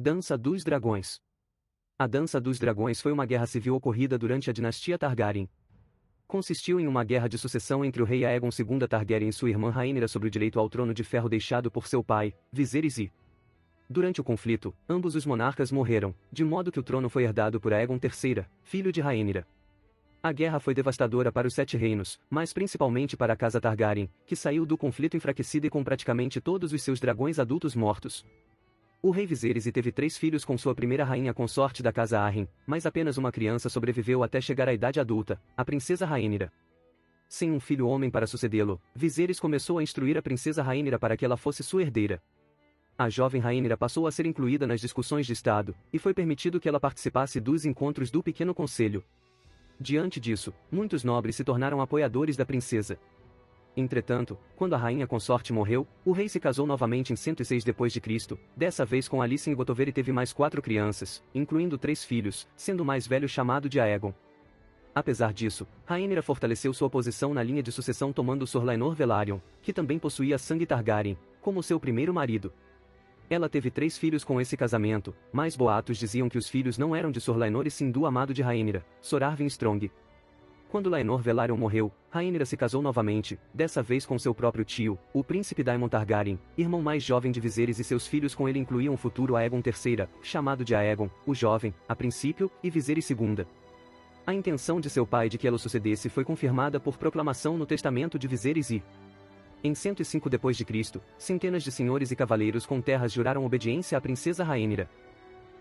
Dança dos Dragões. A Dança dos Dragões foi uma guerra civil ocorrida durante a dinastia Targaryen. Consistiu em uma guerra de sucessão entre o rei Aegon II Targaryen e sua irmã Rhaenyra sobre o direito ao trono de ferro deixado por seu pai, Viserys I. Durante o conflito, ambos os monarcas morreram, de modo que o trono foi herdado por Aegon III, filho de Rhaenyra. A guerra foi devastadora para os Sete Reinos, mas principalmente para a casa Targaryen, que saiu do conflito enfraquecida e com praticamente todos os seus dragões adultos mortos. O rei Viserys teve 3 filhos com sua primeira rainha consorte da casa Arryn, mas apenas uma criança sobreviveu até chegar à idade adulta, a princesa Rhaenyra. Sem um filho homem para sucedê-lo, Viserys começou a instruir a princesa Rhaenyra para que ela fosse sua herdeira. A jovem Rhaenyra passou a ser incluída nas discussões de Estado, e foi permitido que ela participasse dos encontros do Pequeno Conselho. Diante disso, muitos nobres se tornaram apoiadores da princesa. Entretanto, quando a rainha consorte morreu, o rei se casou novamente em 106 d.C., dessa vez com Alicent Gotovere e teve mais 4 crianças, incluindo 3 filhos, sendo o mais velho chamado de Aegon. Apesar disso, Rhaenyra fortaleceu sua posição na linha de sucessão tomando Sor Laenor Velaryon, que também possuía sangue Targaryen, como seu primeiro marido. Ela teve 3 filhos com esse casamento, mas boatos diziam que os filhos não eram de Sor Laenor e sim do amado de Rhaenyra, Sor Arwen Strong. Quando Laenor Velaryon morreu, Rhaenyra se casou novamente, dessa vez com seu próprio tio, o príncipe Daemon Targaryen, irmão mais jovem de Viserys, e seus filhos com ele incluíam o futuro Aegon III, chamado de Aegon, o Jovem, a princípio, e Viserys II. A intenção de seu pai de que ela o sucedesse foi confirmada por proclamação no testamento de Viserys I. Em 105 d.C., centenas de senhores e cavaleiros com terras juraram obediência à princesa Rhaenyra.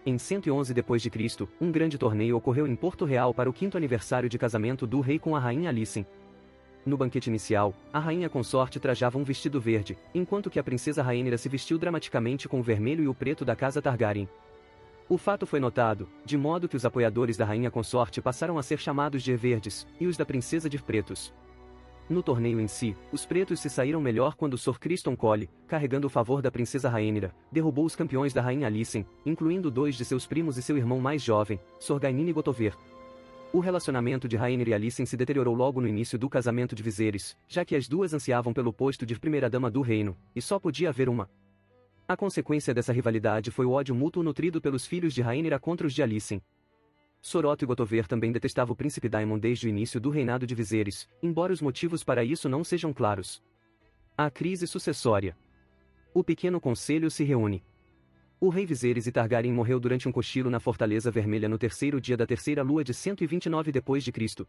Em 111 d.C., um grande torneio ocorreu em Porto Real para o 5º aniversário de casamento do rei com a rainha Alicent. No banquete inicial, a rainha consorte trajava um vestido verde, enquanto que a princesa Rhaenyra se vestiu dramaticamente com o vermelho e o preto da casa Targaryen. O fato foi notado, de modo que os apoiadores da rainha consorte passaram a ser chamados de verdes, e os da princesa de pretos. No torneio em si, os pretos se saíram melhor quando Sor Criston Cole, carregando o favor da princesa Rhaenyra, derrubou os campeões da rainha Alicent, incluindo 2 de seus primos e seu irmão mais jovem, Sor Gainine Gotovere. O relacionamento de Rhaenyra e Alicent se deteriorou logo no início do casamento de Viserys, já que as duas ansiavam pelo posto de primeira-dama do reino, e só podia haver uma. A consequência dessa rivalidade foi o ódio mútuo nutrido pelos filhos de Rhaenyra contra os de Alicent. Sor Otto Gotovere também detestava o príncipe Daemon desde o início do reinado de Viserys, embora os motivos para isso não sejam claros. A crise sucessória. O Pequeno Conselho se reúne. O rei Viserys I Targaryen morreu durante um cochilo na Fortaleza Vermelha no 3º dia da terceira lua de 129 d.C.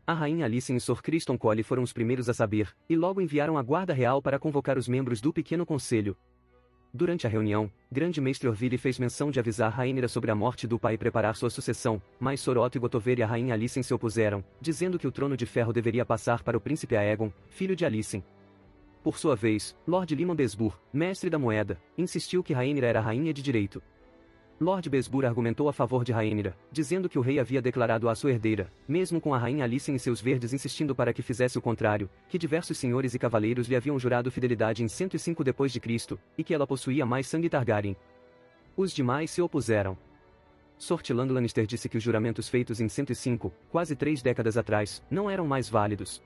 A rainha Alicent e Sor Criston Cole foram os primeiros a saber, e logo enviaram a guarda real para convocar os membros do Pequeno Conselho. Durante a reunião, Grande Mestre Orville fez menção de avisar Rhaenyra sobre a morte do pai e preparar sua sucessão, mas Sor Otto Gotovere e a rainha Alicent se opuseram, dizendo que o trono de ferro deveria passar para o príncipe Aegon, filho de Alicent. Por sua vez, Lord Lyman Besbour, mestre da moeda, insistiu que Rhaenyra era rainha de direito. Lord Besbour argumentou a favor de Rhaenyra, dizendo que o rei havia declarado-a sua herdeira, mesmo com a rainha Alicent e seus verdes insistindo para que fizesse o contrário, que diversos senhores e cavaleiros lhe haviam jurado fidelidade em 105 d.C., e que ela possuía mais sangue Targaryen. Os demais se opuseram. Sor Tillando Lannister disse que os juramentos feitos em 105, quase 3 décadas atrás, não eram mais válidos.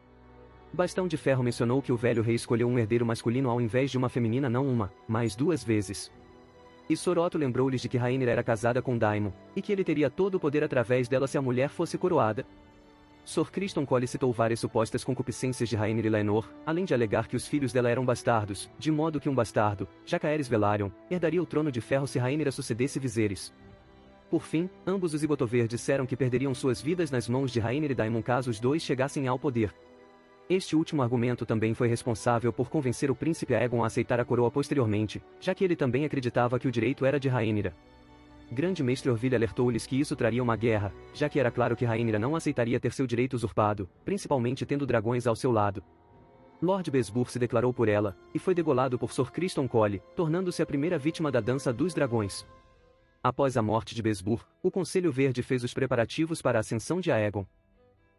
Bastão de Ferro mencionou que o velho rei escolheu um herdeiro masculino ao invés de uma feminina não uma, mas 2 vezes. E Sor Otto lembrou-lhes de que Rhaenyra era casada com Daemon, e que ele teria todo o poder através dela se a mulher fosse coroada. Sor Criston Cole citou várias supostas concupiscências de Rhaenyra e Laenor, além de alegar que os filhos dela eram bastardos, de modo que um bastardo, Jacaerys Velaryon, herdaria o trono de ferro se Rhaenyra sucedesse Viserys. Por fim, ambos os Gotovere disseram que perderiam suas vidas nas mãos de Rhaenyra e Daemon caso os dois chegassem ao poder. Este último argumento também foi responsável por convencer o príncipe Aegon a aceitar a coroa posteriormente, já que ele também acreditava que o direito era de Rhaenyra. Grande Mestre Orville alertou-lhes que isso traria uma guerra, já que era claro que Rhaenyra não aceitaria ter seu direito usurpado, principalmente tendo dragões ao seu lado. Lord Besbour se declarou por ela, e foi degolado por Sor Criston Cole, tornando-se a primeira vítima da Dança dos Dragões. Após a morte de Besbour, o Conselho Verde fez os preparativos para a ascensão de Aegon.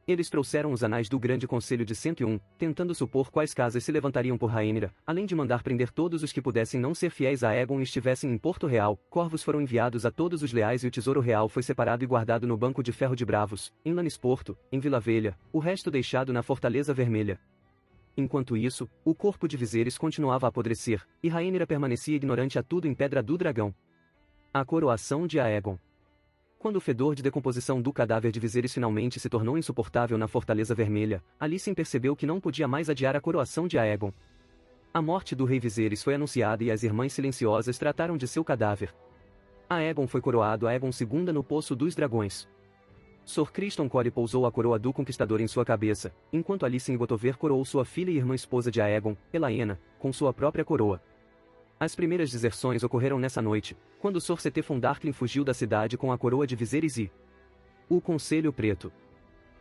Eles trouxeram os anais do Grande Conselho de 101, tentando supor quais casas se levantariam por Rhaenyra, além de mandar prender todos os que pudessem não ser fiéis a Aegon e estivessem em Porto Real. Corvos foram enviados a todos os leais e o tesouro real foi separado e guardado no Banco de Ferro de Bravos, em Lannisporto, em Vila Velha, o resto deixado na Fortaleza Vermelha. Enquanto isso, o corpo de Viserys continuava a apodrecer, e Rhaenyra permanecia ignorante a tudo em Pedra do Dragão. A coroação de Aegon. Quando o fedor de decomposição do cadáver de Viserys finalmente se tornou insuportável na Fortaleza Vermelha, Alicent percebeu que não podia mais adiar a coroação de Aegon. A morte do rei Viserys foi anunciada e as Irmãs Silenciosas trataram de seu cadáver. Aegon foi coroado Aegon II no Poço dos Dragões. Sor Criston Cole pousou a coroa do Conquistador em sua cabeça, enquanto Alicent Botover coroou sua filha e irmã esposa de Aegon, Elaena, com sua própria coroa. As primeiras deserções ocorreram nessa noite, quando Sor Setefon Darklyn fugiu da cidade com a coroa de Viserys e o Conselho Preto.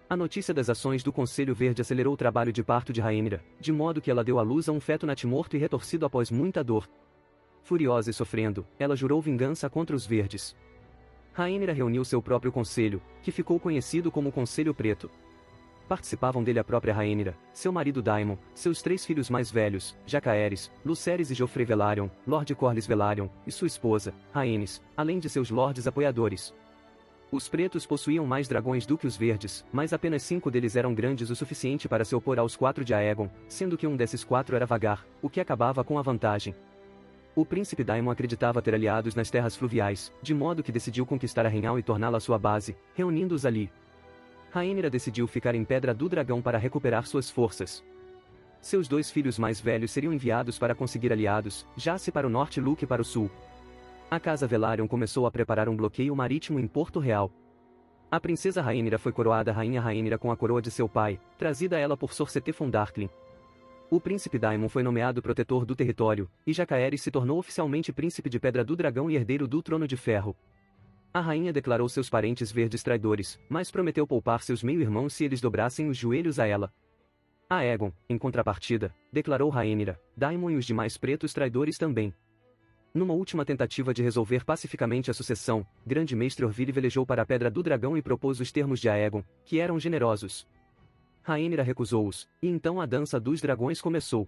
A notícia das ações do Conselho Verde acelerou o trabalho de parto de Rhaenyra, de modo que ela deu à luz a um feto natimorto e retorcido após muita dor. Furiosa e sofrendo, ela jurou vingança contra os Verdes. Rhaenyra reuniu seu próprio conselho, que ficou conhecido como Conselho Preto. Participavam dele a própria Rhaenyra, seu marido Daemon, seus 3 filhos mais velhos, Jacaerys, Lucerys e Joffrey Velaryon, Lord Corlys Velaryon, e sua esposa, Rhaenys, além de seus lordes apoiadores. Os pretos possuíam mais dragões do que os verdes, mas apenas 5 deles eram grandes o suficiente para se opor aos 4 de Aegon, sendo que um desses 4 era Vhagar, o que acabava com a vantagem. O príncipe Daemon acreditava ter aliados nas terras fluviais, de modo que decidiu conquistar a Rhaenhall e torná-la sua base, reunindo-os ali. Rhaenyra decidiu ficar em Pedra do Dragão para recuperar suas forças. Seus 2 filhos mais velhos seriam enviados para conseguir aliados, Jace para o norte e Luke para o sul. A Casa Velaryon começou a preparar um bloqueio marítimo em Porto Real. A princesa Rhaenyra foi coroada Rainha Rhaenyra com a coroa de seu pai, trazida a ela por Sor Setefon Darklyn. O príncipe Daemon foi nomeado protetor do território, e Jacaerys se tornou oficialmente príncipe de Pedra do Dragão e herdeiro do Trono de Ferro. A rainha declarou seus parentes verdes traidores, mas prometeu poupar seus meio-irmãos se eles dobrassem os joelhos a ela. Aegon, em contrapartida, declarou Rhaenyra, Daemon e os demais pretos traidores também. Numa última tentativa de resolver pacificamente a sucessão, Grande Mestre Orville velejou para a Pedra do Dragão e propôs os termos de Aegon, que eram generosos. Rhaenyra recusou-os, e então a Dança dos Dragões começou.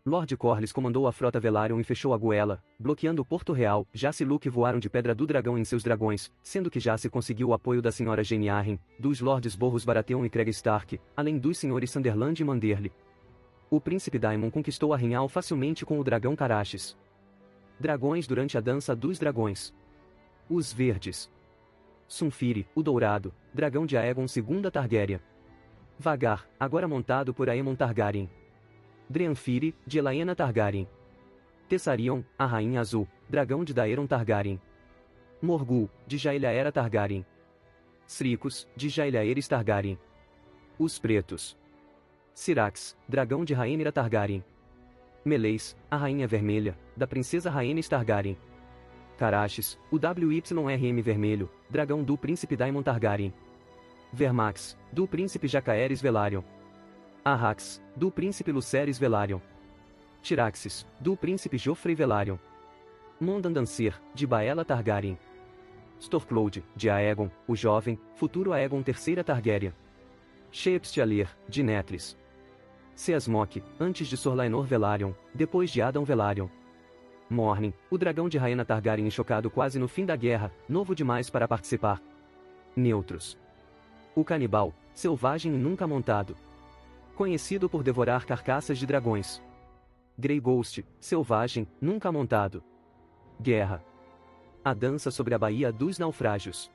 Lord Corlys comandou a frota Velaryon e fechou a goela, bloqueando Porto Real. Jace e Luke voaram de Pedra do Dragão em seus dragões, sendo que Jace conseguiu o apoio da Sra. Jaime Arryn, dos Lords Borros Baratheon e Craig Stark, além dos Srs. Sunderland e Manderly. O príncipe Daemon conquistou a Rhaenhall facilmente com o dragão Caraxes. Dragões durante a Dança dos Dragões. Os Verdes. Sunfyre, o Dourado, dragão de Aegon II Targaryen. Vhagar, agora montado por Aemon Targaryen. Drenfyre, de Elaena Targaryen. Tessarion, a Rainha Azul, dragão de Daeron Targaryen. Morgul, de Jaehaerys Targaryen. Sricos, de Jaehaerys Targaryen. Os Pretos. Syrax, dragão de Rhaenyra Targaryen. Meleys, a Rainha Vermelha, da Princesa Rhaenys Targaryen. Caraxes, o WYRM Vermelho, dragão do Príncipe Daemon Targaryen. Vermax, do Príncipe Jacaerys Velaryon. Arrax, do Príncipe Lucerys Velaryon. Tyraxes, do Príncipe Joffrey Velaryon. Mondandancer, de Baela Targaryen. Stormcloud, de Aegon, o jovem, futuro Aegon III Targaryen. Sheepstialer, de Netris. Seasmok, antes de Sor Laenor Velaryon, depois de Adon Velaryon. Morning, o dragão de Rhaena Targaryen chocado quase no fim da guerra, novo demais para participar. Neutros. O canibal, selvagem e nunca montado. Conhecido por devorar carcaças de dragões. Grey Ghost, selvagem, nunca montado. Guerra. A dança sobre a Baía dos Naufrágios.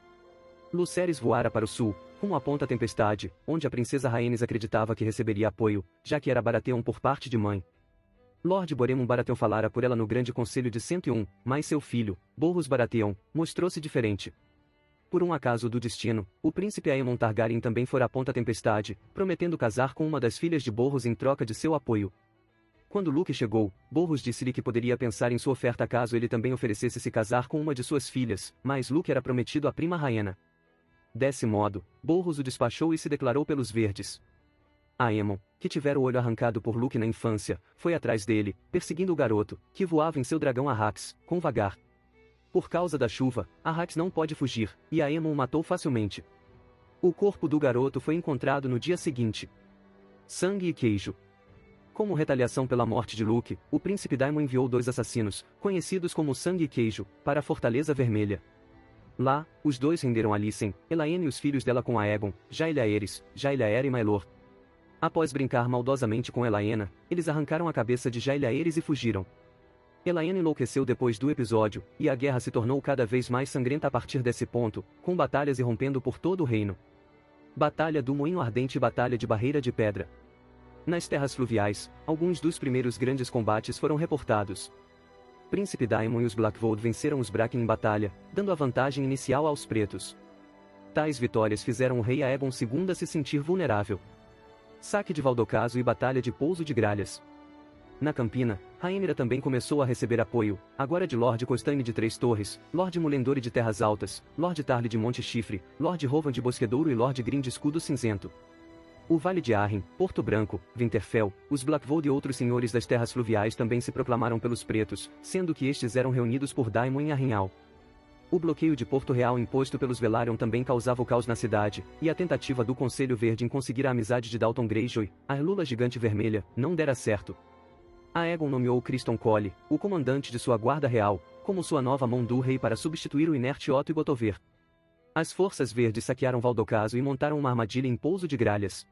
Lucerys voara para o sul, rumo à Ponta Tempestade, onde a princesa Rhaenys acreditava que receberia apoio, já que era Baratheon por parte de mãe. Lord Boremon Baratheon falara por ela no Grande Conselho de 101, mas seu filho, Borros Baratheon, mostrou-se diferente. Por um acaso do destino, o príncipe Aemon Targaryen também fora à Ponta Tempestade, prometendo casar com uma das filhas de Borros em troca de seu apoio. Quando Luke chegou, Borros disse-lhe que poderia pensar em sua oferta caso ele também oferecesse se casar com uma de suas filhas, mas Luke era prometido à prima Rhaena. Desse modo, Borros o despachou e se declarou pelos Verdes. Aemon, que tivera o olho arrancado por Luke na infância, foi atrás dele, perseguindo o garoto, que voava em seu dragão Arrax, com Vhagar. Por causa da chuva, Arrax não pode fugir, e Aemon o matou facilmente. O corpo do garoto foi encontrado no dia seguinte. Sangue e queijo. Como retaliação pela morte de Luke, o príncipe Daemon enviou 2 assassinos, conhecidos como Sangue e Queijo, para a Fortaleza Vermelha. Lá, os 2 renderam Alicent, Elaena e os filhos dela com Aegon, Jaehaerys, Jaehaera e Maelor. Após brincar maldosamente com Elaena, eles arrancaram a cabeça de Jaehaerys e fugiram. Elaena enlouqueceu depois do episódio, e a guerra se tornou cada vez mais sangrenta a partir desse ponto, com batalhas irrompendo por todo o reino. Batalha do Moinho Ardente e Batalha de Barreira de Pedra. Nas terras fluviais, alguns dos primeiros grandes combates foram reportados. Príncipe Daemon e os Blackvold venceram os Bracken em batalha, dando a vantagem inicial aos pretos. Tais vitórias fizeram o rei Aegon II se sentir vulnerável. Saque de Valdocaso e Batalha de Pouso de Gralhas. Na Campina, Rhaenyra também começou a receber apoio, agora de Lord Costane de Três Torres, Lord Mulendore de Terras Altas, Lord Tarly de Monte Chifre, Lord Rovan de Bosquedouro e Lord Green de Escudo Cinzento. O Vale de Arryn, Porto Branco, Winterfell, os Blackvold e outros senhores das terras fluviais também se proclamaram pelos pretos, sendo que estes eram reunidos por Daemon em Arrynhal. O bloqueio de Porto Real imposto pelos Velaryon também causava o caos na cidade, e a tentativa do Conselho Verde em conseguir a amizade de Dalton Greyjoy, a Lula Gigante Vermelha, não dera certo. Aegon nomeou Criston Cole, o comandante de sua guarda real, como sua nova mão do rei para substituir o inerte Otto Higotover. As forças verdes saquearam Valdocaso e montaram uma armadilha em Pouso de Gralhas.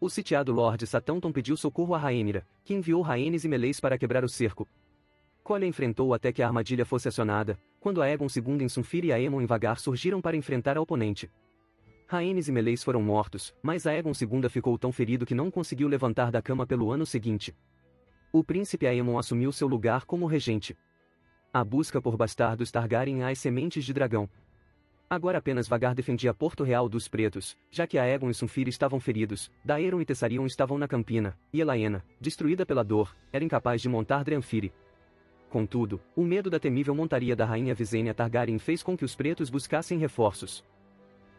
O sitiado Lord Satanton pediu socorro a Rhaenyra, que enviou Rhaenys e Meleys para quebrar o cerco. Cole enfrentou até que a armadilha fosse acionada, quando Aegon II em Sunfyr e Aemon em Vagar surgiram para enfrentar a oponente. Rhaenys e Meleys foram mortos, mas Aegon II ficou tão ferido que não conseguiu levantar da cama pelo ano seguinte. O príncipe Aemon assumiu seu lugar como regente. A busca por bastardos Targaryen às sementes de dragão. Agora apenas Vagar defendia Porto Real dos Pretos, já que Aegon e Sunfyr estavam feridos, Daeron e Tessarion estavam na Campina, e Elaena, destruída pela dor, era incapaz de montar Dranfyr. Contudo, o medo da temível montaria da rainha Visenya Targaryen fez com que os pretos buscassem reforços.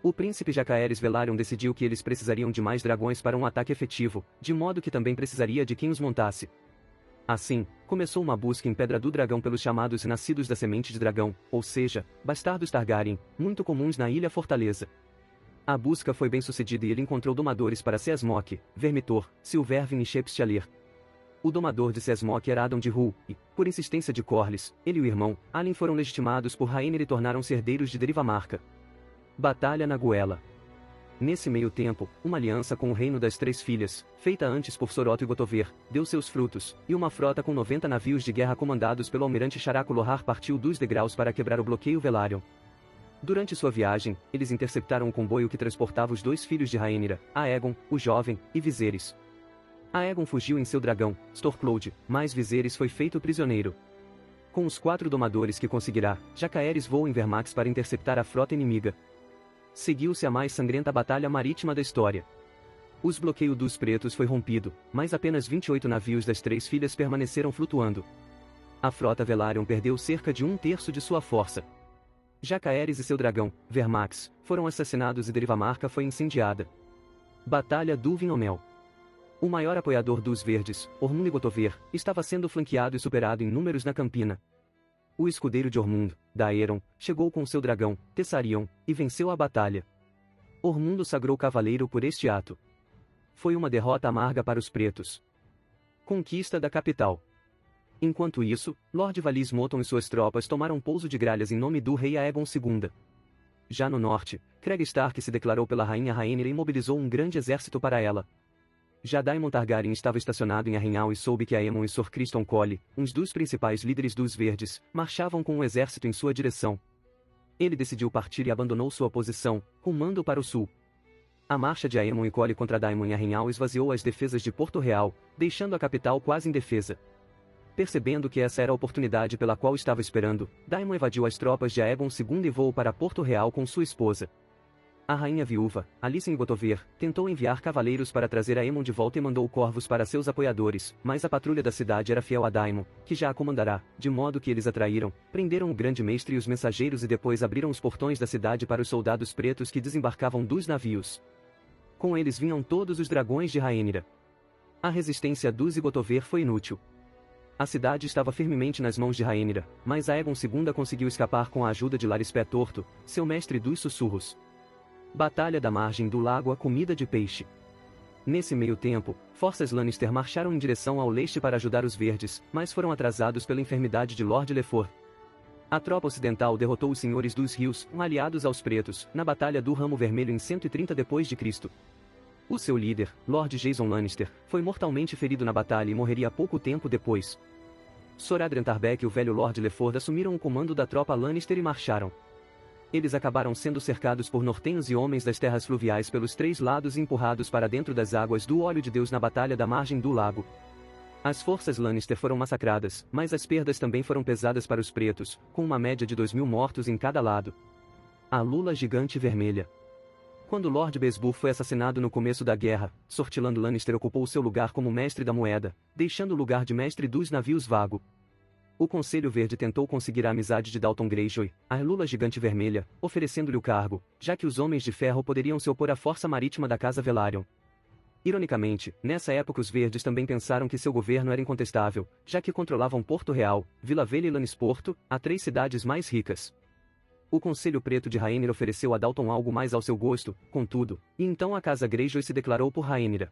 O príncipe Jacaerys Velaryon decidiu que eles precisariam de mais dragões para um ataque efetivo, de modo que também precisaria de quem os montasse. Assim, começou uma busca em Pedra do Dragão pelos chamados Nascidos da Semente de Dragão, ou seja, bastardos Targaryen, muito comuns na Ilha Fortaleza. A busca foi bem sucedida e ele encontrou domadores para Seasmok, Vermitor, Silvervin e Shepstyalir. O domador de Seasmok era Adon de Hul, e, por insistência de Corlys, ele e o irmão, Alyn foram legitimados por Rhaenyra e tornaram-se herdeiros de Derivamarca. Batalha na Goela. Nesse meio tempo, uma aliança com o Reino das Três Filhas, feita antes por Soroto e Gotover, deu seus frutos, e uma frota com 90 navios de guerra comandados pelo almirante Sharaco Lohar partiu dos degraus para quebrar o bloqueio Velaryon. Durante sua viagem, eles interceptaram o comboio que transportava os dois filhos de Rhaenyra, Aegon, o jovem, e Viserys. Aegon fugiu em seu dragão, Stormcloud, mas Viserys foi feito prisioneiro. Com os 4 domadores que conseguirá, Jacaerys voou em Vermax para interceptar a frota inimiga. Seguiu-se a mais sangrenta batalha marítima da história. Os bloqueios dos pretos foi rompido, mas apenas 28 navios das Três Filhas permaneceram flutuando. A frota Velaryon perdeu cerca de 1/3 de sua força. Jacaerys e seu dragão, Vermax, foram assassinados e Derivamarca foi incendiada. Batalha do Vinhomel. O maior apoiador dos Verdes, Ormund Gotover, estava sendo flanqueado e superado em números na Campina. O escudeiro de Ormund, Daeron, chegou com seu dragão, Tessarion, e venceu a batalha. Ormund o sagrou cavaleiro por este ato. Foi uma derrota amarga para os pretos. Conquista da capital. Enquanto isso, Lord Valis Moton e suas tropas tomaram Pouso de Gralhas em nome do rei Aegon II. Já no norte, Craig Stark se declarou pela rainha Rhaenyra e mobilizou um grande exército para ela. Já Daemon Targaryen estava estacionado em Arrynhal e soube que Aemon e Sor Criston Cole, uns dos principais líderes dos Verdes, marchavam com um exército em sua direção. Ele decidiu partir e abandonou sua posição, rumando para o sul. A marcha de Aemon e Cole contra Daemon em Arrynhal esvaziou as defesas de Porto Real, deixando a capital quase indefesa. Percebendo que essa era a oportunidade pela qual estava esperando, Daemon evadiu as tropas de Aegon II e voou para Porto Real com sua esposa. A rainha viúva, Alicent Gotover, tentou enviar cavaleiros para trazer Aemon de volta e mandou corvos para seus apoiadores, mas a patrulha da cidade era fiel a Daemon, que já a comandará, de modo que eles atraíram, prenderam o grande mestre e os mensageiros e depois abriram os portões da cidade para os soldados pretos que desembarcavam dos navios. Com eles vinham todos os dragões de Rhaenyra. A resistência dos Gotover foi inútil. A cidade estava firmemente nas mãos de Rhaenyra, mas Aegon II conseguiu escapar com a ajuda de Larys Pé Torto, seu mestre dos sussurros. Batalha da margem do lago A Comida de Peixe. Nesse meio tempo, forças Lannister marcharam em direção ao leste para ajudar os Verdes, mas foram atrasados pela enfermidade de Lord Lefort. A tropa ocidental derrotou os Senhores dos Rios, aliados aos Pretos, na Batalha do Ramo Vermelho em 130 d.C. O seu líder, Lord Jason Lannister, foi mortalmente ferido na batalha e morreria pouco tempo depois. Sir Adrian Tarbeck e o velho Lord Leford assumiram o comando da tropa Lannister e marcharam. Eles acabaram sendo cercados por nortenhos e homens das terras fluviais pelos 3 lados e empurrados para dentro das águas do Óleo de Deus na batalha da margem do lago. As forças Lannister foram massacradas, mas as perdas também foram pesadas para os pretos, com uma média de 2.000 mortos em cada lado. A Lula Gigante Vermelha. Quando Lord Besbur foi assassinado no começo da guerra, Sortilando Lannister ocupou seu lugar como mestre da moeda, deixando o lugar de mestre dos navios vago. O Conselho Verde tentou conseguir a amizade de Dalton Greyjoy, a Lula Gigante Vermelha, oferecendo-lhe o cargo, já que os Homens de Ferro poderiam se opor à força marítima da Casa Velaryon. Ironicamente, nessa época os Verdes também pensaram que seu governo era incontestável, já que controlavam Porto Real, Vila Velha e Lannisporto, as 3 cidades mais ricas. O Conselho Preto de Rhaenyra ofereceu a Dalton algo mais ao seu gosto, contudo, e então a Casa Greyjoy se declarou por Rhaenyra.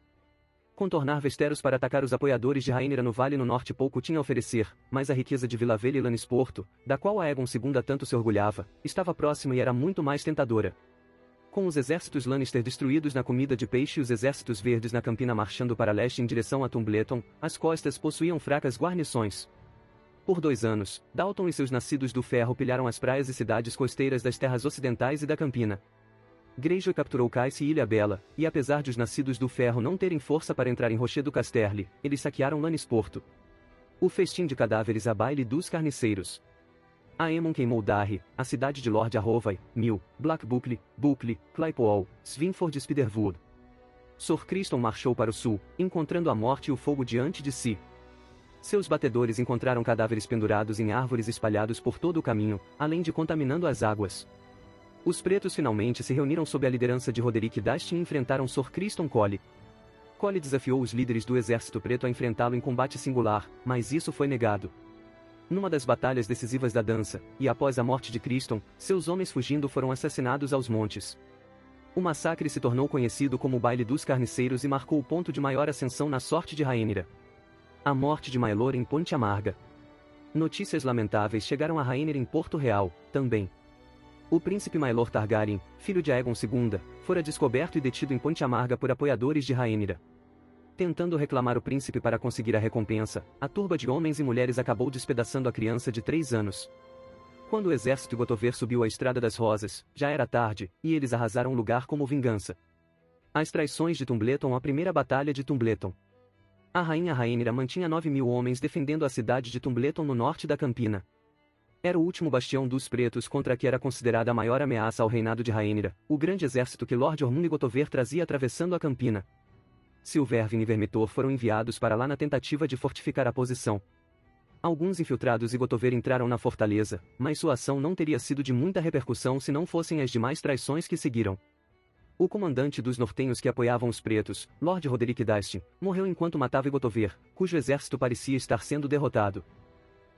Contornar Westeros para atacar os apoiadores de Rhaenyra no Vale no Norte pouco tinha a oferecer, mas a riqueza de Vila Velha e Lannisporto, da qual Aegon II tanto se orgulhava, estava próxima e era muito mais tentadora. Com os exércitos Lannister destruídos na comida de peixe e os exércitos verdes na campina marchando para leste em direção a Tumbleton, as costas possuíam fracas guarnições. Por 2 anos, Dalton e seus nascidos do ferro pilharam as praias e cidades costeiras das terras ocidentais e da campina. Greyjoy capturou Caice e Ilha Bela, e apesar de os nascidos do ferro não terem força para entrar em Rochedo Casterly, eles saquearam Lannisporto. O festim de cadáveres a baile dos carniceiros. Aemon queimou Darry, a cidade de Lord Arrovai, Mill, Black Buckley, Claypole, Svinford e Spiderwood. Sor Criston marchou para o sul, encontrando a morte e o fogo diante de si. Seus batedores encontraram cadáveres pendurados em árvores espalhados por todo o caminho, além de contaminando as águas. Os pretos finalmente se reuniram sob a liderança de Roderick Dustin e enfrentaram Sor Criston Cole. Cole desafiou os líderes do exército preto a enfrentá-lo em combate singular, mas isso foi negado. Numa das batalhas decisivas da dança, e após a morte de Criston, seus homens fugindo foram assassinados aos montes. O massacre se tornou conhecido como o Baile dos Carniceiros e marcou o ponto de maior ascensão na sorte de Rhaenyra. A morte de Maelor em Ponte Amarga. Notícias lamentáveis chegaram a Rhaenyra em Porto Real, também. O príncipe Maelor Targaryen, filho de Aegon II, fora descoberto e detido em Ponte Amarga por apoiadores de Rhaenyra. Tentando reclamar o príncipe para conseguir a recompensa, a turba de homens e mulheres acabou despedaçando a criança de 3 anos. Quando o exército Gotover subiu a Estrada das Rosas, já era tarde, e eles arrasaram o lugar como vingança. As traições de Tumbleton. A primeira batalha de Tumbleton. A rainha Rhaenyra mantinha 9.000 homens defendendo a cidade de Tumbleton no norte da Campina. Era o último bastião dos pretos contra a que era considerada a maior ameaça ao reinado de Rhaenyra, o grande exército que Lord Ormund Gotover trazia atravessando a Campina. Silvervin e Vermitor foram enviados para lá na tentativa de fortificar a posição. Alguns infiltrados e Gotover entraram na fortaleza, mas sua ação não teria sido de muita repercussão se não fossem as demais traições que seguiram. O comandante dos nortenhos que apoiavam os pretos, Lord Roderick Dustin, morreu enquanto matava Gotover, cujo exército parecia estar sendo derrotado.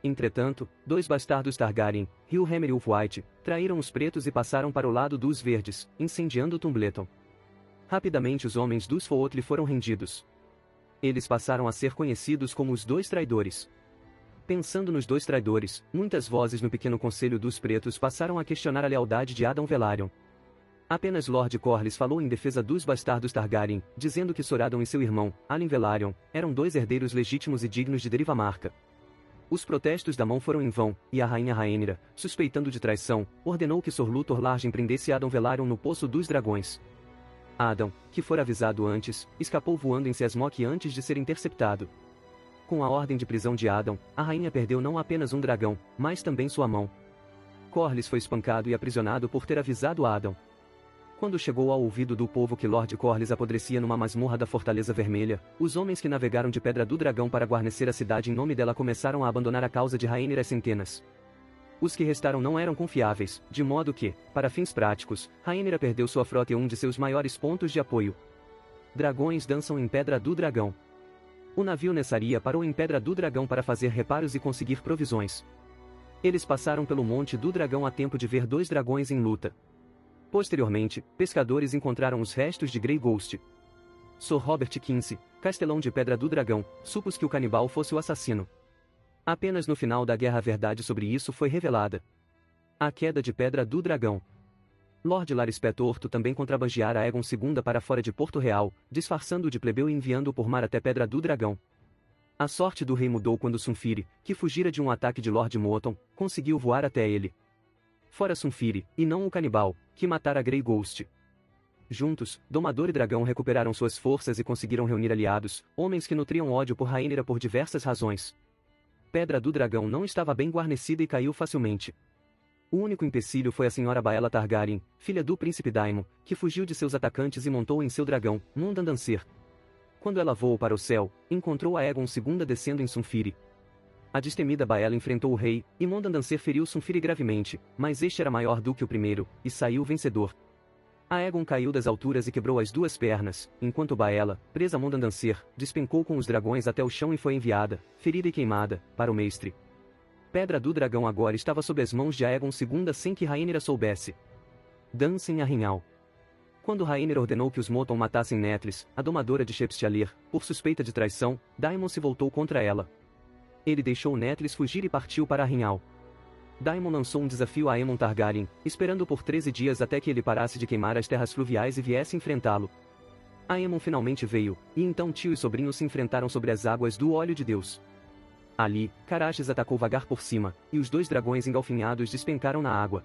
Entretanto, 2 bastardos Targaryen, Hillhammer e Wolfwhite, traíram os pretos e passaram para o lado dos verdes, incendiando Tumbleton. Rapidamente os homens dos Footly foram rendidos. Eles passaram a ser conhecidos como os 2 traidores. Pensando nos 2 traidores, muitas vozes no pequeno conselho dos pretos passaram a questionar a lealdade de Adon Velaryon. Apenas Lord Corlys falou em defesa dos bastardos Targaryen, dizendo que Sor Adon e seu irmão, Alyn Velaryon, eram 2 herdeiros legítimos e dignos de Derivamarca. Os protestos da mão foram em vão, e a rainha Rhaenyra, suspeitando de traição, ordenou que Sor Luthor Largen prendesse Adon Velaryon no Poço dos Dragões. Adon, que fora avisado antes, escapou voando em Seas Mok antes de ser interceptado. Com a ordem de prisão de Adon, a rainha perdeu não apenas um dragão, mas também sua mão. Corlys foi espancado e aprisionado por ter avisado Adon. Quando chegou ao ouvido do povo que Lord Corlys apodrecia numa masmorra da Fortaleza Vermelha, os homens que navegaram de Pedra do Dragão para guarnecer a cidade em nome dela começaram a abandonar a causa de Rhaenyra às centenas. Os que restaram não eram confiáveis, de modo que, para fins práticos, Rhaenyra perdeu sua frota e um de seus maiores pontos de apoio. Dragões dançam em Pedra do Dragão. O navio Nessaria parou em Pedra do Dragão para fazer reparos e conseguir provisões. Eles passaram pelo Monte do Dragão a tempo de ver 2 dragões em luta. Posteriormente, pescadores encontraram os restos de Grey Ghost. Sir Robert Kinsey, castelão de Pedra do Dragão, supôs que o canibal fosse o assassino. Apenas no final da guerra a verdade sobre isso foi revelada. A queda de Pedra do Dragão. Lord Larys Petorto também contrabandeara Aegon II para fora de Porto Real, disfarçando de plebeu e enviando-o por mar até Pedra do Dragão. A sorte do rei mudou quando Sunfire, que fugira de um ataque de Lord Moton, conseguiu voar até ele. Fora Sunfire, e não o canibal, que matara Grey Ghost. Juntos, Domador e Dragão recuperaram suas forças e conseguiram reunir aliados, homens que nutriam ódio por Rhaenyra por diversas razões. Pedra do Dragão não estava bem guarnecida e caiu facilmente. O único empecilho foi a senhora Baela Targaryen, filha do príncipe Daemon, que fugiu de seus atacantes e montou em seu dragão, Mondandancer. Quando ela voou para o céu, encontrou Aegon II descendo em Sunfire. A destemida Baela enfrentou o rei, e Mondandancer feriu Sunfire gravemente, mas este era maior do que o primeiro, e saiu vencedor. Aegon caiu das alturas e quebrou as duas pernas, enquanto Baela, presa a Mondandancer, despencou com os dragões até o chão e foi enviada, ferida e queimada, para o mestre. Pedra do Dragão agora estava sob as mãos de Aegon II sem que Rhaenyra soubesse. Dancem a Rinhal. Quando Rhaenyra ordenou que os Moton matassem Netlis, a domadora de Shepshalir, por suspeita de traição, Daemon se voltou contra ela. Ele deixou Netlis fugir e partiu para a Rinhal. Daemon lançou um desafio a Aemon Targaryen, esperando por 13 dias até que ele parasse de queimar as terras fluviais e viesse enfrentá-lo. Aemon finalmente veio, e então tio e sobrinho se enfrentaram sobre as águas do Óleo de Deus. Ali, Caraxes atacou vagar por cima, e os dois dragões engalfinhados despencaram na água.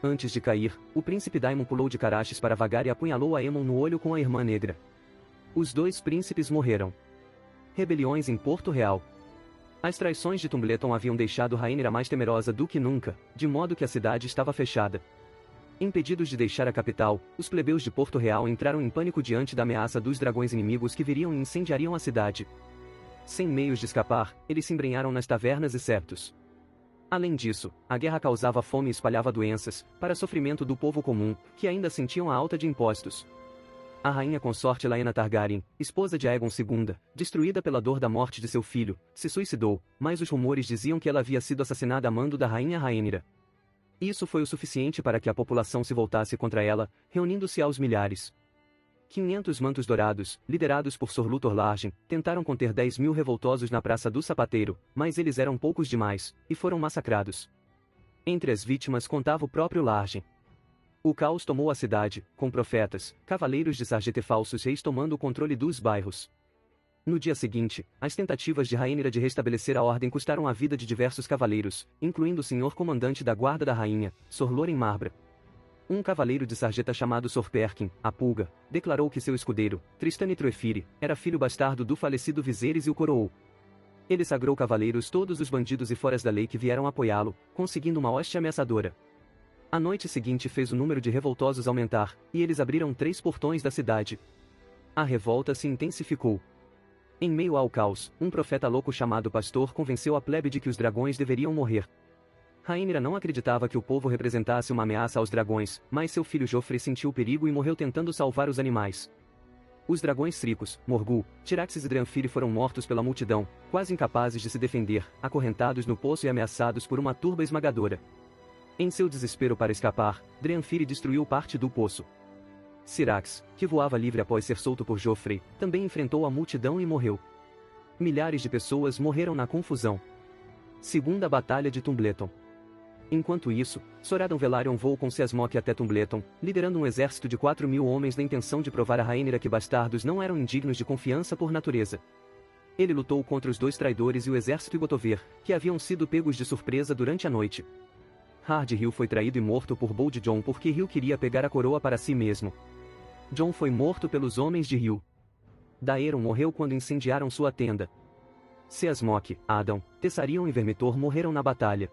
Antes de cair, o príncipe Daemon pulou de Caraxes para vagar e apunhalou Aemon no olho com a Irmã Negra. Os dois príncipes morreram. Rebeliões em Porto Real. As traições de Tumbleton haviam deixado Rhaenyra mais temerosa do que nunca, de modo que a cidade estava fechada. Impedidos de deixar a capital, os plebeus de Porto Real entraram em pânico diante da ameaça dos dragões inimigos que viriam e incendiariam a cidade. Sem meios de escapar, eles se embrenharam nas tavernas e septos. Além disso, a guerra causava fome e espalhava doenças, para sofrimento do povo comum, que ainda sentiam a alta de impostos. A rainha consorte Laena Targaryen, esposa de Aegon II, destruída pela dor da morte de seu filho, se suicidou, mas os rumores diziam que ela havia sido assassinada a mando da rainha Rhaenyra. Isso foi o suficiente para que a população se voltasse contra ela, reunindo-se aos milhares. 500 mantos dourados, liderados por Sor Luthor Largen, tentaram conter 10.000 revoltosos na Praça do Sapateiro, mas eles eram poucos demais, e foram massacrados. Entre as vítimas contava o próprio Largen. O caos tomou a cidade, com profetas, cavaleiros de sarjeta e falsos reis tomando o controle dos bairros. No dia seguinte, as tentativas de Rhaenyra de restabelecer a ordem custaram a vida de diversos cavaleiros, incluindo o senhor comandante da guarda da rainha, Sor Loren Marbra. Um cavaleiro de sarjeta chamado Sor Perkin, a Pulga, declarou que seu escudeiro, Tristane Troefire, era filho bastardo do falecido Viserys e o coroou. Ele sagrou cavaleiros todos os bandidos e foras da lei que vieram apoiá-lo, conseguindo uma hoste ameaçadora. A noite seguinte fez o número de revoltosos aumentar, e eles abriram 3 portões da cidade. A revolta se intensificou. Em meio ao caos, um profeta louco chamado Pastor convenceu a plebe de que os dragões deveriam morrer. Rhaenyra não acreditava que o povo representasse uma ameaça aos dragões, mas seu filho Joffrey sentiu o perigo e morreu tentando salvar os animais. Os dragões Tricos, Morgul, Tyraxes e Dranfire foram mortos pela multidão, quase incapazes de se defender, acorrentados no poço e ameaçados por uma turba esmagadora. Em seu desespero para escapar, Dranfire destruiu parte do poço. Syrax, que voava livre após ser solto por Joffrey, também enfrentou a multidão e morreu. Milhares de pessoas morreram na confusão. Segunda Batalha de Tumbleton. Enquanto isso, Sor Adan Velaryon voou com Seasmok até Tumbleton, liderando um exército de 4.000 homens na intenção de provar a Rhaenyra que bastardos não eram indignos de confiança por natureza. Ele lutou contra os 2 traidores e o exército Igotover, que haviam sido pegos de surpresa durante a noite. Hard Hill foi traído e morto por Bold Jon porque Hill queria pegar a coroa para si mesmo. Jon foi morto pelos homens de Hill. Daeron morreu quando incendiaram sua tenda. Seasmok, Adan, Tessarion e Vermitor morreram na batalha.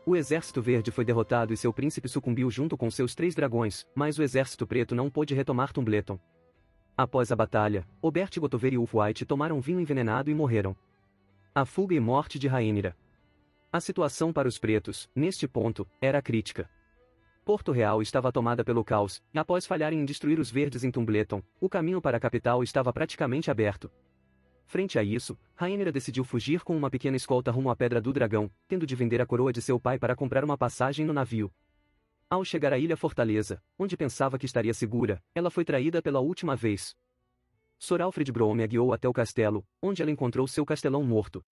O Exército Verde foi derrotado e seu príncipe sucumbiu junto com seus 3 dragões, mas o Exército Preto não pôde retomar Tumbleton. Após a batalha, Oberth Gotover e Ulfwhite tomaram vinho envenenado e morreram. A fuga e morte de Rhaenyra. A situação para os pretos, neste ponto, era crítica. Porto Real estava tomada pelo caos, e após falharem em destruir os verdes em Tumbleton, o caminho para a capital estava praticamente aberto. Frente a isso, Rhaenyra decidiu fugir com uma pequena escolta rumo à Pedra do Dragão, tendo de vender a coroa de seu pai para comprar uma passagem no navio. Ao chegar à Ilha Fortaleza, onde pensava que estaria segura, ela foi traída pela última vez. Sor Alfred Broome a guiou até o castelo, onde ela encontrou seu castelão morto.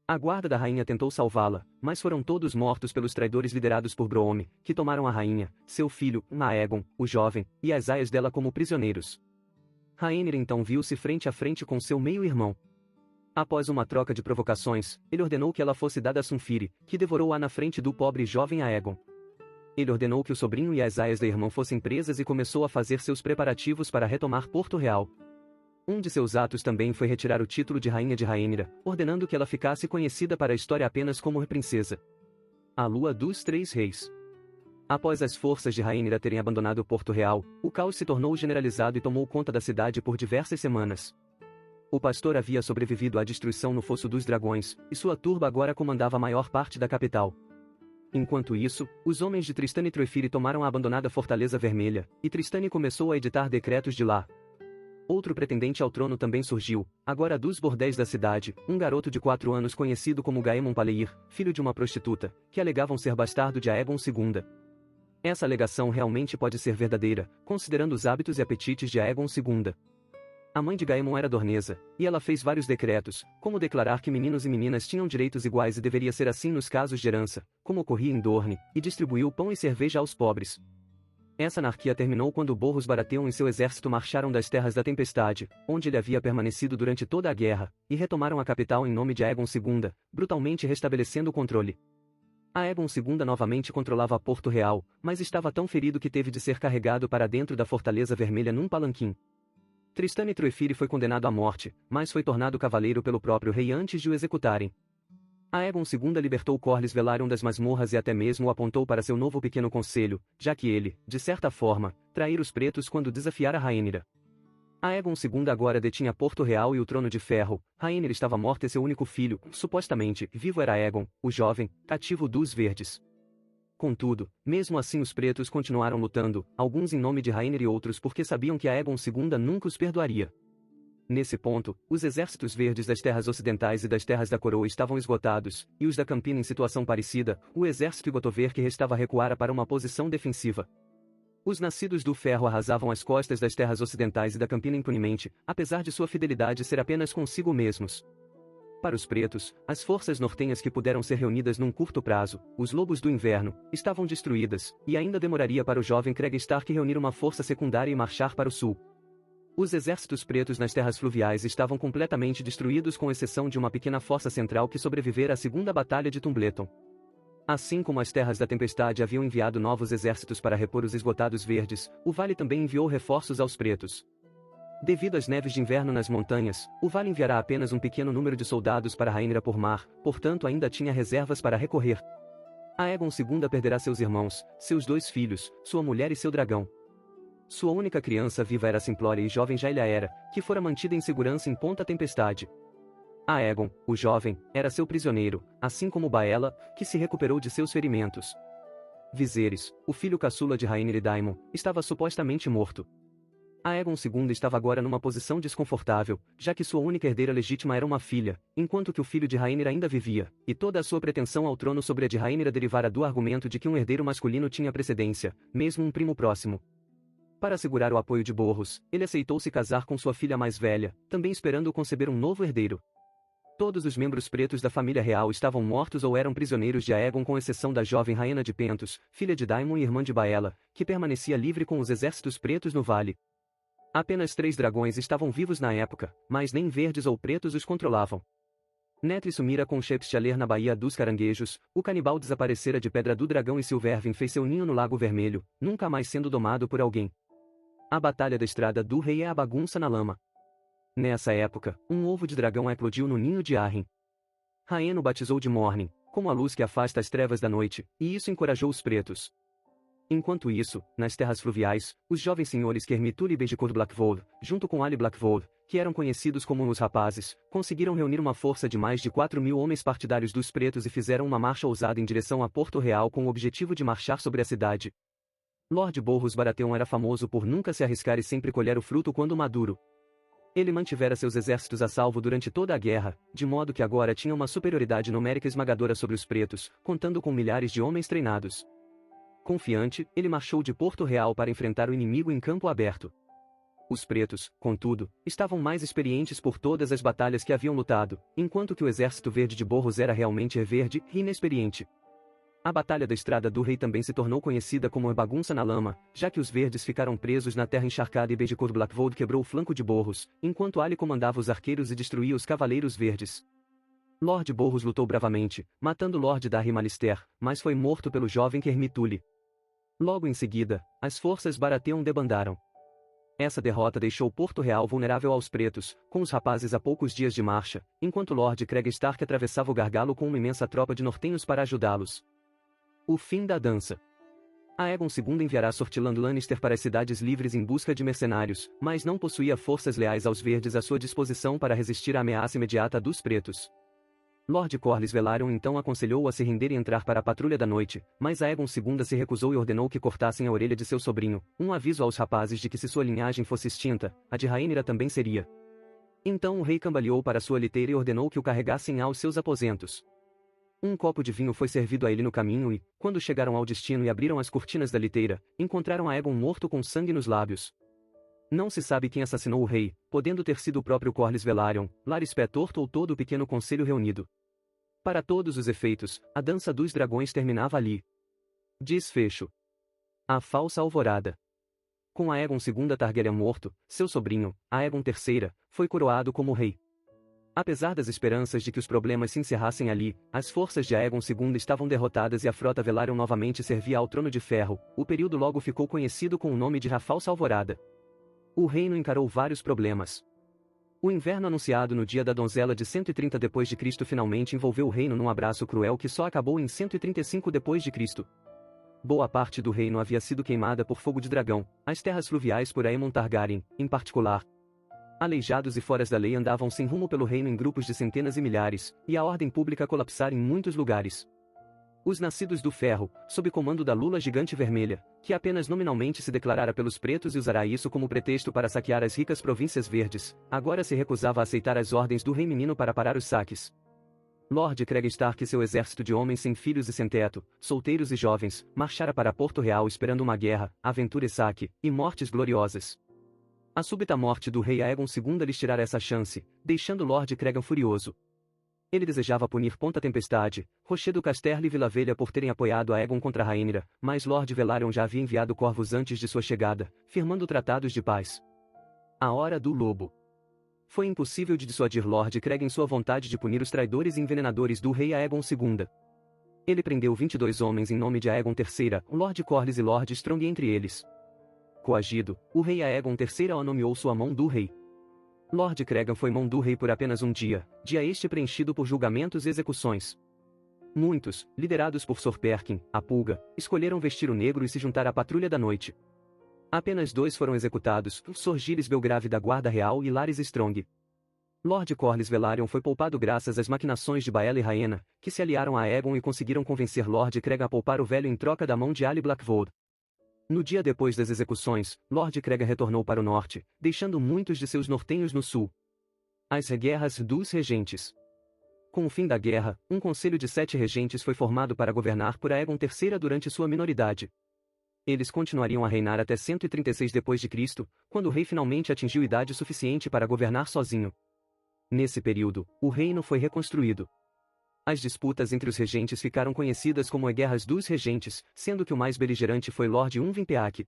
A guarda da rainha tentou salvá-la, mas foram todos mortos pelos traidores liderados por Broome, que tomaram a rainha, seu filho, Aegon, o jovem, e as aias dela como prisioneiros. Rhaenyra então viu-se frente a frente com seu meio-irmão. Após uma troca de provocações, ele ordenou que ela fosse dada a Sunfire, que devorou-a na frente do pobre jovem Aegon. Ele ordenou que o sobrinho e as aias da irmã fossem presas e começou a fazer seus preparativos para retomar Porto Real. Um de seus atos também foi retirar o título de Rainha de Rhaenyra, ordenando que ela ficasse conhecida para a história apenas como princesa. A Lua dos Três Reis. Após as forças de Rhaenyra terem abandonado Porto Real, o caos se tornou generalizado e tomou conta da cidade por diversas semanas. O pastor havia sobrevivido à destruição no Fosso dos Dragões, e sua turba agora comandava a maior parte da capital. Enquanto isso, os homens de Tristane e Troifire tomaram a abandonada Fortaleza Vermelha, e Tristane começou a editar decretos de lá. Outro pretendente ao trono também surgiu, agora dos bordéis da cidade, um garoto de 4 anos conhecido como Gaemon Paleir, filho de uma prostituta, que alegavam ser bastardo de Aegon II. Essa alegação realmente pode ser verdadeira, considerando os hábitos e apetites de Aegon II. A mãe de Gaemon era Dornesa, e ela fez vários decretos, como declarar que meninos e meninas tinham direitos iguais e deveria ser assim nos casos de herança, como ocorria em Dorne, e distribuiu pão e cerveja aos pobres. Essa anarquia terminou quando Borros Baratheon e seu exército marcharam das Terras da Tempestade, onde ele havia permanecido durante toda a guerra, e retomaram a capital em nome de Aegon II, brutalmente restabelecendo o controle. Aegon II novamente controlava Porto Real, mas estava tão ferido que teve de ser carregado para dentro da Fortaleza Vermelha num palanquim. Tristane Troifire foi condenado à morte, mas foi tornado cavaleiro pelo próprio rei antes de o executarem. Aegon II libertou Corlys Velaryon das masmorras e até mesmo o apontou para seu novo pequeno conselho, já que ele, de certa forma, traíra os pretos quando desafiara Rhaenyra. Aegon II agora detinha Porto Real e o Trono de Ferro. Rhaenyra estava morta e seu único filho, supostamente, vivo era Aegon, o jovem, cativo dos Verdes. Contudo, mesmo assim os pretos continuaram lutando, alguns em nome de Rhaenyra e outros porque sabiam que Aegon II nunca os perdoaria. Nesse ponto, os exércitos verdes das terras ocidentais e das terras da coroa estavam esgotados, e os da Campina em situação parecida, o exército Igotover que restava recuara para uma posição defensiva. Os nascidos do ferro arrasavam as costas das terras ocidentais e da Campina impunemente, apesar de sua fidelidade ser apenas consigo mesmos. Para os pretos, as forças nortenhas que puderam ser reunidas num curto prazo, os Lobos do Inverno, estavam destruídas, e ainda demoraria para o jovem Craig Stark reunir uma força secundária e marchar para o sul. Os exércitos pretos nas terras fluviais estavam completamente destruídos com exceção de uma pequena força central que sobrevivera à Segunda Batalha de Tumbleton. Assim como as terras da Tempestade haviam enviado novos exércitos para repor os esgotados verdes, o Vale também enviou reforços aos pretos. Devido às neves de inverno nas montanhas, o Vale enviará apenas um pequeno número de soldados para Rhaenyra por mar, portanto ainda tinha reservas para recorrer. Aegon II perderá seus irmãos, seus 2 filhos, sua mulher e seu dragão. Sua única criança viva era a simplória e jovem Jailaera, que fora mantida em segurança em Ponta Tempestade. Aegon, o jovem, era seu prisioneiro, assim como Baela, que se recuperou de seus ferimentos. Viserys, o filho caçula de Rhaenyra e Daemon, estava supostamente morto. Aegon II estava agora numa posição desconfortável, já que sua única herdeira legítima era uma filha, enquanto que o filho de Rhaenyra ainda vivia, e toda a sua pretensão ao trono sobre a de Rhaenyra derivara do argumento de que um herdeiro masculino tinha precedência, mesmo um primo próximo. Para assegurar o apoio de Borros, ele aceitou se casar com sua filha mais velha, também esperando conceber um novo herdeiro. Todos os membros pretos da família real estavam mortos ou eram prisioneiros de Aegon com exceção da jovem Rhaena de Pentos, filha de Daemon e irmã de Baela, que permanecia livre com os exércitos pretos no vale. Apenas 3 dragões estavam vivos na época, mas nem verdes ou pretos os controlavam. Netri sumira com Shepshaler na Baía dos Caranguejos, o canibal desaparecera de Pedra do Dragão e Silvervin fez seu ninho no Lago Vermelho, nunca mais sendo domado por alguém. A Batalha da Estrada do Rei é a bagunça na lama. Nessa época, um ovo de dragão eclodiu no ninho de Arryn. Rhaena o batizou de Morning, como a luz que afasta as trevas da noite, e isso encorajou os pretos. Enquanto isso, nas terras fluviais, os jovens senhores Kermitul e Bejicord Blackvold, junto com Ali Blackvold, que eram conhecidos como os Rapazes, conseguiram reunir uma força de mais de 4.000 homens partidários dos pretos e fizeram uma marcha ousada em direção a Porto Real com o objetivo de marchar sobre a cidade. Lord Borros Baratheon era famoso por nunca se arriscar e sempre colher o fruto quando maduro. Ele mantivera seus exércitos a salvo durante toda a guerra, de modo que agora tinha uma superioridade numérica esmagadora sobre os pretos, contando com milhares de homens treinados. Confiante, ele marchou de Porto Real para enfrentar o inimigo em campo aberto. Os pretos, contudo, estavam mais experientes por todas as batalhas que haviam lutado, enquanto que o exército verde de Borros era realmente verde e inexperiente. A Batalha da Estrada do Rei também se tornou conhecida como a Bagunça na Lama, já que os verdes ficaram presos na terra encharcada e Be'jicour Blackvold quebrou o flanco de Borros, enquanto Ali comandava os arqueiros e destruía os cavaleiros verdes. Lord Borros lutou bravamente, matando Lord Darry Malister, mas foi morto pelo jovem Kermituli. Logo em seguida, as forças Baratheon debandaram. Essa derrota deixou Porto Real vulnerável aos pretos, com os rapazes a poucos dias de marcha, enquanto Lord Craig Stark atravessava o gargalo com uma imensa tropa de nortenhos para ajudá-los. O fim da dança. Aegon II enviará Sortiland Lannister para as cidades livres em busca de mercenários, mas não possuía forças leais aos verdes à sua disposição para resistir à ameaça imediata dos pretos. Lord Corlys Velaryon então aconselhou-o a se render e entrar para a Patrulha da Noite, mas Aegon II se recusou e ordenou que cortassem a orelha de seu sobrinho, um aviso aos rapazes de que se sua linhagem fosse extinta, a de Rhaenyra também seria. Então o rei cambaleou para sua liteira e ordenou que o carregassem aos seus aposentos. Um copo de vinho foi servido a ele no caminho e, quando chegaram ao destino e abriram as cortinas da liteira, encontraram Aegon morto com sangue nos lábios. Não se sabe quem assassinou o rei, podendo ter sido o próprio Corlys Velaryon, Larys Pé Torto ou todo o pequeno conselho reunido. Para todos os efeitos, a Dança dos Dragões terminava ali. Desfecho. A Falsa Alvorada. Com Aegon II Targaryen morto, seu sobrinho, Aegon III, foi coroado como rei. Apesar das esperanças de que os problemas se encerrassem ali, as forças de Aegon II estavam derrotadas e a frota Velaryon novamente servia ao Trono de Ferro. O período logo ficou conhecido com o nome de A Falsa Alvorada. O reino encarou vários problemas. O inverno anunciado no dia da donzela de 130 d.C. finalmente envolveu o reino num abraço cruel que só acabou em 135 d.C. Boa parte do reino havia sido queimada por fogo de dragão, as terras fluviais por Aemon Targaryen, em particular. Aleijados e foras da lei andavam sem rumo pelo reino em grupos de centenas e milhares, e a ordem pública colapsara em muitos lugares. Os nascidos do ferro, sob comando da Lula Gigante Vermelha, que apenas nominalmente se declarara pelos pretos e usará isso como pretexto para saquear as ricas províncias verdes, agora se recusava a aceitar as ordens do Rei Menino para parar os saques. Lord Craig Stark e seu exército de homens sem filhos e sem teto, solteiros e jovens, marchara para Porto Real esperando uma guerra, aventura e saque, e mortes gloriosas. A súbita morte do rei Aegon II lhes tirara essa chance, deixando Lord Cregan furioso. Ele desejava punir Ponta Tempestade, Rochedo Casterly e Vila Velha por terem apoiado Aegon contra Rhaenyra, mas Lord Velaryon já havia enviado corvos antes de sua chegada, firmando tratados de paz. A Hora do Lobo. Foi impossível de dissuadir Lord Craig em sua vontade de punir os traidores e envenenadores do rei Aegon II. Ele prendeu 22 homens em nome de Aegon III, Lord Corlys e Lord Strong entre eles. Coagido, o rei Aegon III o nomeou sua mão do rei. Lord Cregan foi mão do rei por apenas um dia este preenchido por julgamentos e execuções. Muitos, liderados por Sor Perkin, a Pulga, escolheram vestir o negro e se juntar à Patrulha da Noite. Apenas 2 foram executados, Sor Giles Belgrave da Guarda Real e Larys Strong. Lord Corlys Velaryon foi poupado graças às maquinações de Baela e Rhaena, que se aliaram a Aegon e conseguiram convencer Lord Cregan a poupar o velho em troca da mão de Ali Blackvold. No dia depois das execuções, Lord Cregan retornou para o norte, deixando muitos de seus nortenhos no sul. As Guerras dos Regentes. Com o fim da guerra, um conselho de 7 regentes foi formado para governar por Aegon III durante sua minoridade. Eles continuariam a reinar até 136 d.C., quando o rei finalmente atingiu idade suficiente para governar sozinho. Nesse período, o reino foi reconstruído. As disputas entre os regentes ficaram conhecidas como as Guerras dos Regentes, sendo que o mais beligerante foi Lord Unwin Peake.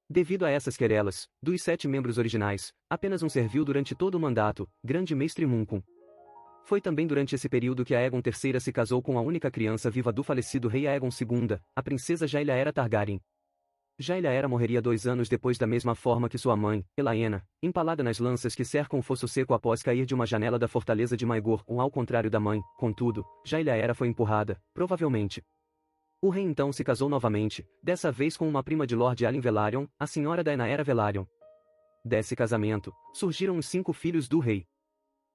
Devido a essas querelas, dos 7 membros originais, apenas um serviu durante todo o mandato, Grande Mestre Munkun. Foi também durante esse período que Aegon III se casou com a única criança viva do falecido rei Aegon II, a princesa Jaelaera Targaryen. Jaelaera morreria 2 anos depois da mesma forma que sua mãe, Elaena, empalada nas lanças que cercam o Fosso Seco após cair de uma janela da fortaleza de Maegor, ao contrário da mãe. Contudo, Jaelaera foi empurrada, provavelmente. O rei então se casou novamente, dessa vez com uma prima de Lord Alyn Velaryon, a senhora Daenaera Velaryon. Desse casamento, surgiram os 5 filhos do rei.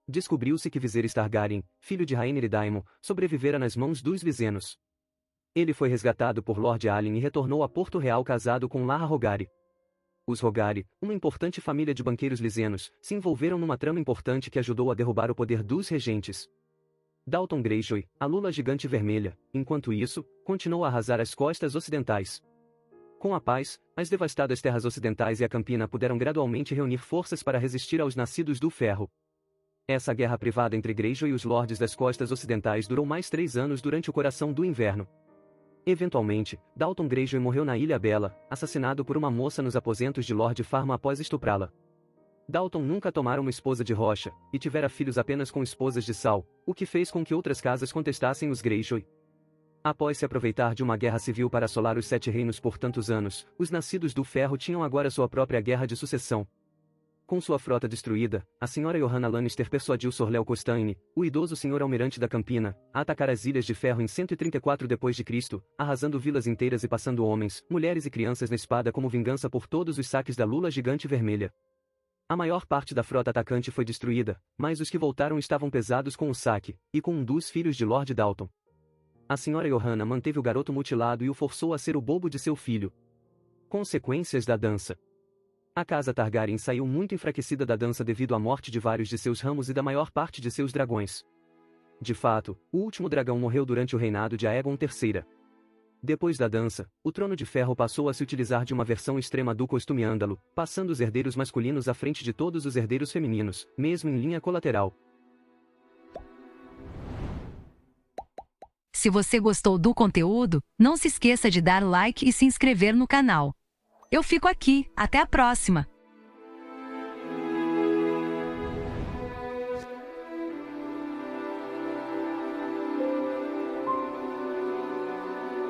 Descobriu-se que Viserys Targaryen, filho de Rhaenyra e Daemon, sobrevivera nas mãos dos Visenos. Ele foi resgatado por Lord Alyn e retornou a Porto Real casado com Lara Rogari. Os Rogari, uma importante família de banqueiros lisenos, se envolveram numa trama importante que ajudou a derrubar o poder dos regentes. Dalton Greyjoy, a Lula Gigante Vermelha, enquanto isso, continuou a arrasar as costas ocidentais. Com a paz, as devastadas terras ocidentais e a Campina puderam gradualmente reunir forças para resistir aos nascidos do ferro. Essa guerra privada entre Greyjoy e os lordes das costas ocidentais durou mais 3 anos durante o coração do inverno. Eventualmente, Dalton Greyjoy morreu na Ilha Bela, assassinado por uma moça nos aposentos de Lord Pharma após estuprá-la. Dalton nunca tomara uma esposa de rocha, e tivera filhos apenas com esposas de sal, o que fez com que outras casas contestassem os Greyjoy. Após se aproveitar de uma guerra civil para assolar os Sete Reinos por tantos anos, os nascidos do Ferro tinham agora sua própria guerra de sucessão. Com sua frota destruída, a senhora Johanna Lannister persuadiu Sir Leo Costaigne, o idoso senhor almirante da Campina, a atacar as Ilhas de Ferro em 134 d.C., arrasando vilas inteiras e passando homens, mulheres e crianças na espada como vingança por todos os saques da Lula Gigante Vermelha. A maior parte da frota atacante foi destruída, mas os que voltaram estavam pesados com o saque, e com um dos filhos de Lord Dalton. A senhora Johanna manteve o garoto mutilado e o forçou a ser o bobo de seu filho. Consequências da dança. A casa Targaryen saiu muito enfraquecida da dança devido à morte de vários de seus ramos e da maior parte de seus dragões. De fato, o último dragão morreu durante o reinado de Aegon III. Depois da dança, o Trono de Ferro passou a se utilizar de uma versão extrema do costume ândalo, passando os herdeiros masculinos à frente de todos os herdeiros femininos, mesmo em linha colateral. Se você gostou do conteúdo, não se esqueça de dar like e se inscrever no canal. Eu fico aqui, até a próxima!